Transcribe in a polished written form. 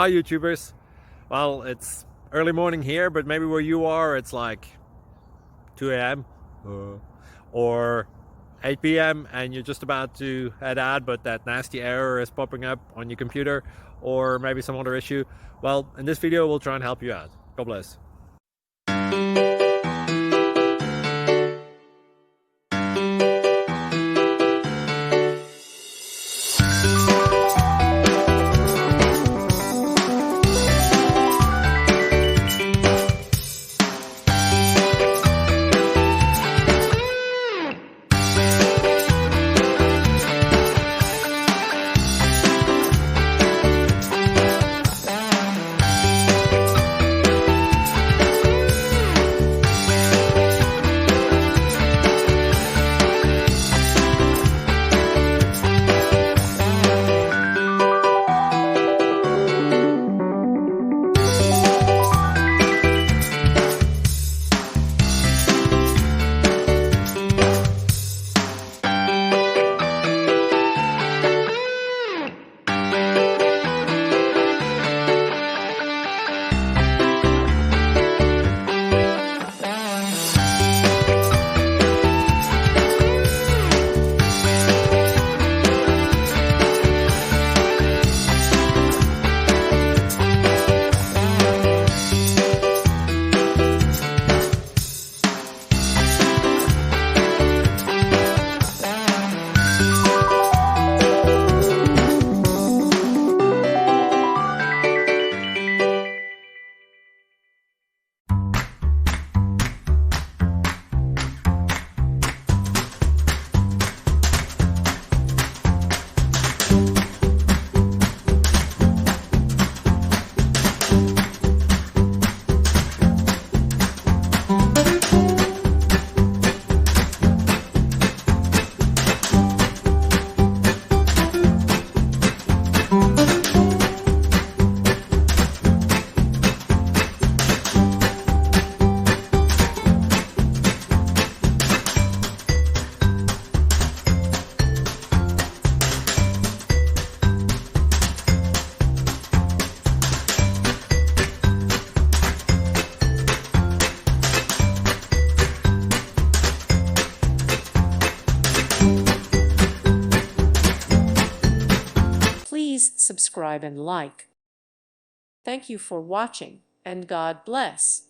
Hi YouTubers. Well, it's early morning here, but maybe where you are it's like 2 a.m. or 8 p.m. and you're just about to head out, but that nasty error is popping up on your computer, or maybe some other issue. Well, in this video we'll try and help you out. God bless. Please subscribe and like. Thank you for watching, and God bless.